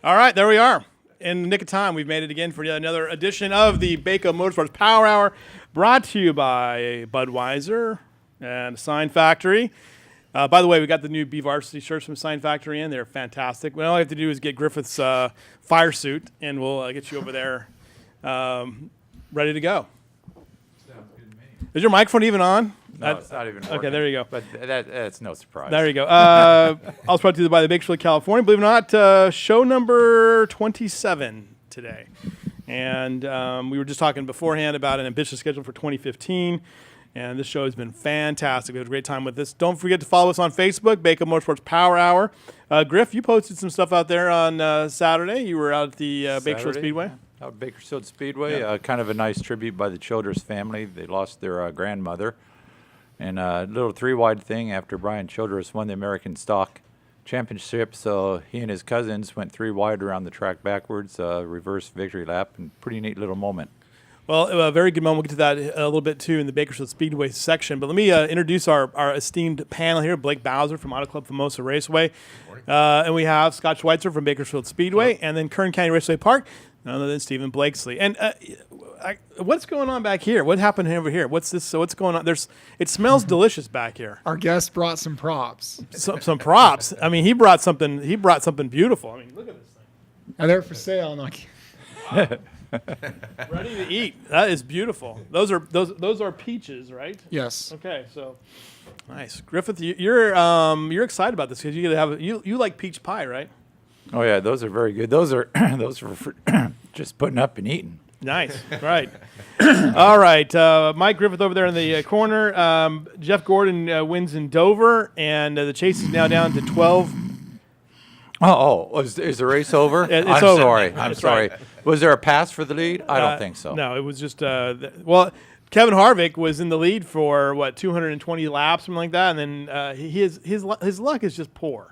All right, there we are. In the nick of time, we've made it again for yet another edition of the Bako Motorsports Power Hour, brought to you by Budweiser and Sign Factory. By the way, we got the new B Varsity shirts from Sign Factory in. They're fantastic. All I have to do is get Griffith's fire suit, and we'll get you over there ready to go. Sounds good to me. Is your microphone even on? No, it's not even working. Okay, there you go. But that's no surprise. There you go. Also brought to you by the Bakersfield, California. Believe it or not, show number 27 today. And we were just talking beforehand about an ambitious schedule for 2015. And this show has been fantastic. We had a great time with this. Don't forget to follow us on Facebook, Bako Motorsports Power Hour. Griff, you posted some stuff out there on Saturday. You were out at the Bakersfield Speedway. Out at Bakersfield Speedway. Kind of a nice tribute by the Childers family. They lost their grandmother. And a little three-wide thing after Brian Childress won the American Stock Championship. So he and his cousins went three-wide around the track backwards, reverse victory lap, and pretty neat little moment. Well, a very good moment. We'll get to that a little bit, too, in the Bakersfield Speedway section. But let me introduce our esteemed panel here. Blake Bowser from Auto Club Famosa Raceway. And we have Scott Schweitzer from Bakersfield Speedway. And then Kern County Raceway Park, none other than Stephen Blakesley. And what's going on back here? What happened over here? What's this? So what's going on? It smells delicious back here. Our guest brought some props. Some props. I mean, he brought something beautiful. I mean, look at this thing. And they're for sale. I'm like, ready to eat. That is beautiful. Those are peaches, right? yes. Okay, so nice. Griffith, you're excited about this because you get to have you like peach pie, right? Oh, yeah, those are very good. Those are for just putting up and eating. Nice, right. All right, Mike Griffith over there in the corner. Jeff Gordon wins in Dover, and the chase is now down to 12. Is the race over? It's I'm over. sorry. I'm That's sorry. right. Was there a pass for the lead? I don't think so. No, it was just Kevin Harvick was in the lead for 220 laps, something like that, and then his luck is just poor.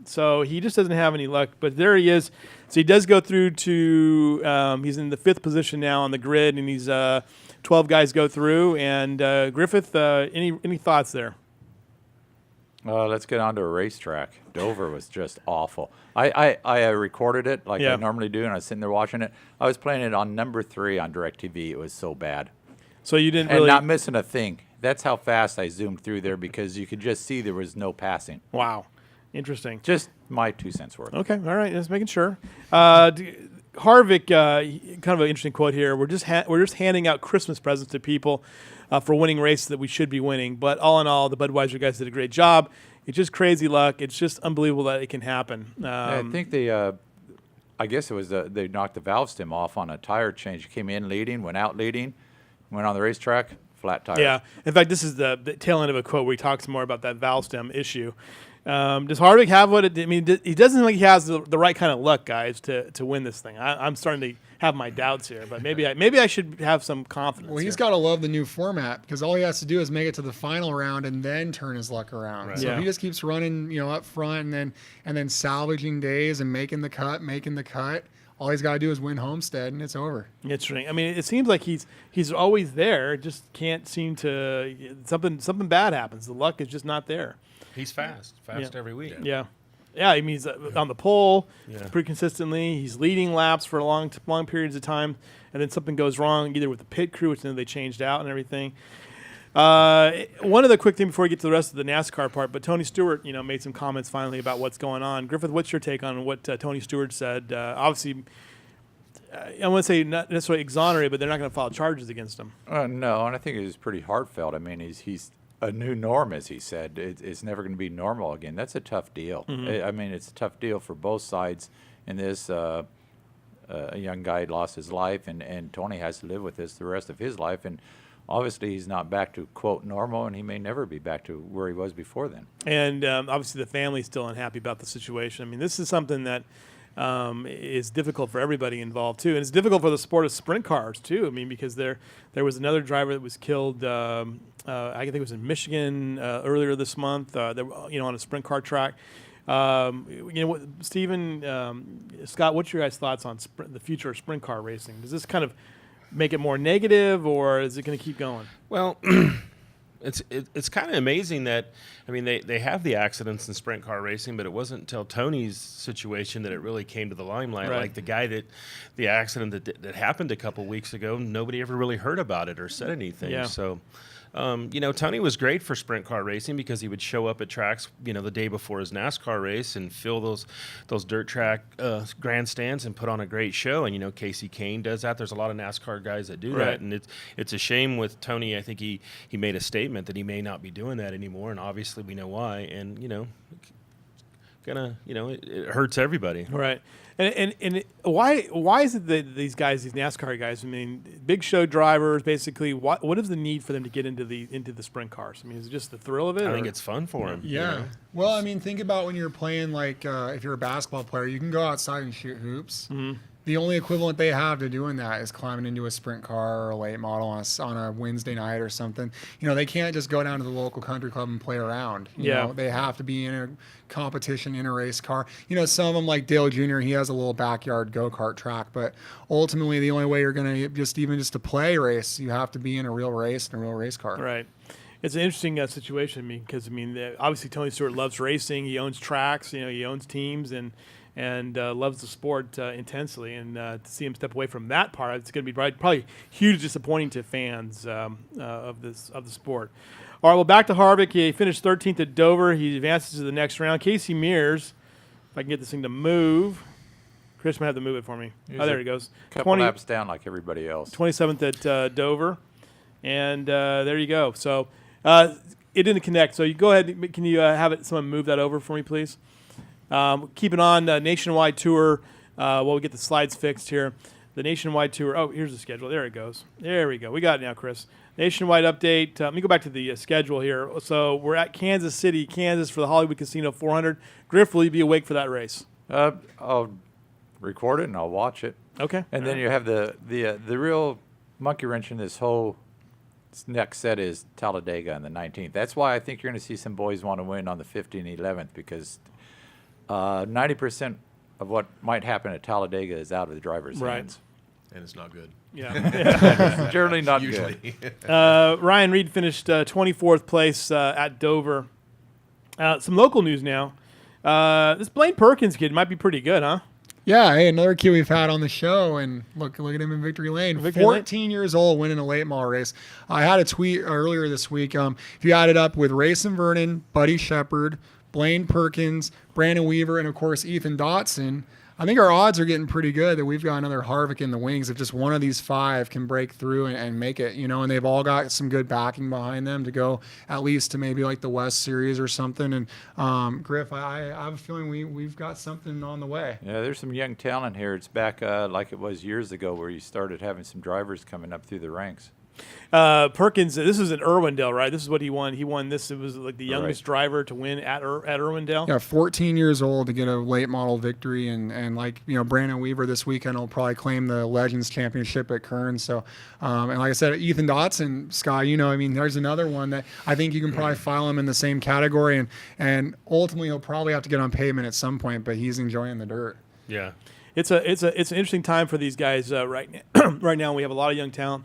So he just doesn't have any luck. But there he is. So he does go through to he's in the 5th position now on the grid, and he's 12 guys go through. And Griffith, any thoughts there? Let's get on to a racetrack. Dover was just awful. I recorded it like I normally do, and I was sitting there watching it. I was playing it on number 3 on DirecTV. It was so bad. So you didn't and really... not missing a thing. That's how fast I zoomed through there because you could just see there was no passing. Wow. Interesting. Just my 2 cents worth. Okay. All right. Just making sure. Harvick, kind of an interesting quote here. We're just handing out Christmas presents to people for winning races that we should be winning. But all in all, the Budweiser guys did a great job. It's just crazy luck. It's just unbelievable that it can happen. I think I guess it was they knocked the valve stem off on a tire change. He came in leading, went out leading, went on the racetrack, flat tire. Yeah. In fact, this is the tail end of a quote where he talks more about that valve stem issue. Does Harvick have he doesn't think he has the right kind of luck, guys, to win this thing. I'm starting to have my doubts here, but maybe I should have some confidence. Well, he's got to love the new format because all he has to do is make it to the final round and then turn his luck around. Right. So if he just keeps running, up front and then salvaging days and making the cut. All he's got to do is win Homestead, and it's over. Interesting. I mean, it seems like he's always there. It just can't seem to something bad happens. The luck is just not there. He's fast every week. Yeah. I mean, he's on the pole pretty consistently. He's leading laps for long periods of time, and then something goes wrong, either with the pit crew, which then they changed out and everything. One other quick thing before we get to the rest of the NASCAR part, but Tony Stewart, made some comments finally about what's going on. Griffith, what's your take on what Tony Stewart said? Obviously, I want to say not necessarily exonerated, but they're not going to file charges against him. No, and I think it was pretty heartfelt. I mean, he's a new norm, as he said. It's never going to be normal again. That's a tough deal. Mm-hmm. I mean, it's a tough deal for both sides in this. A young guy lost his life, and Tony has to live with this the rest of his life. And obviously, he's not back to, quote, normal, and he may never be back to where he was before then. And obviously, the family's still unhappy about the situation. I mean, this is something that is difficult for everybody involved, too. And it's difficult for the sport of sprint cars, too. I mean, because there was another driver that was killed, I think it was in Michigan earlier this month, on a sprint car track. Stephen, Scott, what's your guys' thoughts on the future of sprint car racing? Does this kind of make it more negative, or is it going to keep going? Well, It's kind of amazing that, I mean, they have the accidents in sprint car racing, but it wasn't until Tony's situation that it really came to the limelight. Right. Like the accident that happened a couple weeks ago, nobody ever really heard about it or said anything. Yeah. So, Tony was great for sprint car racing because he would show up at tracks, the day before his NASCAR race and fill those dirt track grandstands and put on a great show. And Casey Kane does that. There's a lot of NASCAR guys that do Right. that, and it's a shame with Tony. I think he made a statement that he may not be doing that anymore, and obviously we know why. And it hurts everybody. Right. And why is it that these NASCAR guys, I mean, big show drivers, basically, what is the need for them to get into the sprint cars? I mean, is it just the thrill of it? I think it's fun for them. Yeah. Well, I mean, think about when you're playing, like, if you're a basketball player, you can go outside and shoot hoops. Mm-hmm. The only equivalent they have to doing that is climbing into a sprint car or a late model on a Wednesday night or something. They can't just go down to the local country club and play around. You know, they have to be in a competition in a race car. Some of them, like Dale Jr., he has a little backyard go-kart track, but ultimately the only way you're going to just to play race, you have to be in a real race in a real race car. Right. It's an interesting situation because obviously Tony Stewart loves racing. He owns tracks. He owns teams and loves the sport intensely. And to see him step away from that part, it's going to be probably huge disappointing to fans of the sport. All right, well, back to Harvick. He finished 13th at Dover. He advances to the next round. Casey Mears, if I can get this thing to move. Chris might have to move it for me. There he goes. Couple laps down like everybody else. 27th at Dover. And there you go. So it didn't connect. So you go ahead. Can you have someone move that over for me, please? Keeping on Nationwide Tour while we get the slides fixed here. The Nationwide Tour. Oh, here's the schedule. There it goes. There we go. We got it now, Chris. Nationwide update. Let me go back to the schedule here. So we're at Kansas City, Kansas for the Hollywood Casino 400. Griff, will you be awake for that race? I'll record it and I'll watch it. Okay. And then you have the real monkey wrench in this whole next set is Talladega on the 19th. That's why I think you're going to see some boys want to win on the 15th and 11th because 90% of what might happen at Talladega is out of the driver's hands. And it's not good. Yeah. Generally not Usually. good. Ryan Reed finished 24th place at Dover. Some local news now. This Blaine Perkins kid might be pretty good, huh? Yeah, hey, another kid we've had on the show, and look at him in Victory Lane. 14 years old, winning a late model race. I had a tweet earlier this week. If you add it up with Racing Vernon, Buddy Shepard, Blaine Perkins, Brandon Weaver, and of course Ethan Dotson, I think our odds are getting pretty good that we've got another Harvick in the wings if just one of these five can break through and make it, and they've all got some good backing behind them to go at least to maybe like the West Series or something. And Griff, I have a feeling we've got something on the way. Yeah, there's some young talent here. It's back like it was years ago where you started having some drivers coming up through the ranks. Perkins, this is in Irwindale, right? This is what he won. He won this. It was like the youngest driver to win at Irwindale. Yeah, 14 years old to get a late model victory, and like Brandon Weaver this weekend will probably claim the Legends Championship at Kern. So, and like I said, Ethan Dotson, Sky, there's another one that I think you can probably file him in the same category, and ultimately he'll probably have to get on pavement at some point, but he's enjoying the dirt. Yeah, it's an interesting time for these guys right now. Right now, we have a lot of young talent.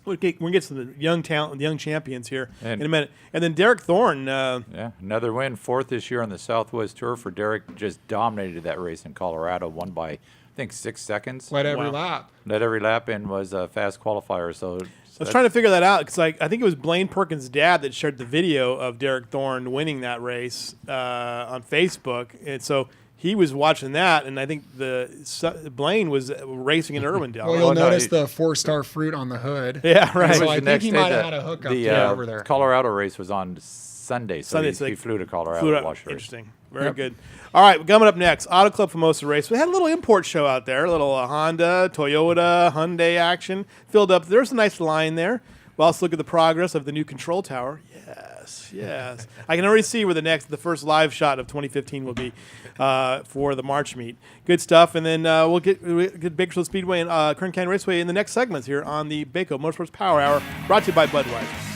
We're going to get some young talent, the young champions here in a minute. And then Derek Thorne. Another win, fourth this year on the Southwest Tour for Derek. Just dominated that race in Colorado, won by, I think, 6 seconds. Led every lap and was a fast qualifier. So I was trying to figure that out because I think it was Blaine Perkins' dad that shared the video of Derek Thorne winning that race on Facebook. And so he was watching that, and I think Blaine was racing in Irwindale. Well, you'll notice the 4-star fruit on the hood. Yeah, right. So I think he might have had a hookup over there. The Colorado race was on Sunday, so he flew to Colorado to watch the race. Interesting. Very good. All right, coming up next, Auto Club Famosa race. We had a little import show out there, a little Honda, Toyota, Hyundai action. Filled up. There's a nice line there. We'll also look at the progress of the new control tower. Yes. I can already see where the first live shot of 2015 will be for the March meet. Good stuff. And then we'll get Bakersfield Speedway and Kern County Raceway in the next segments here on the Bako Motorsports Power Hour, brought to you by Budweiser.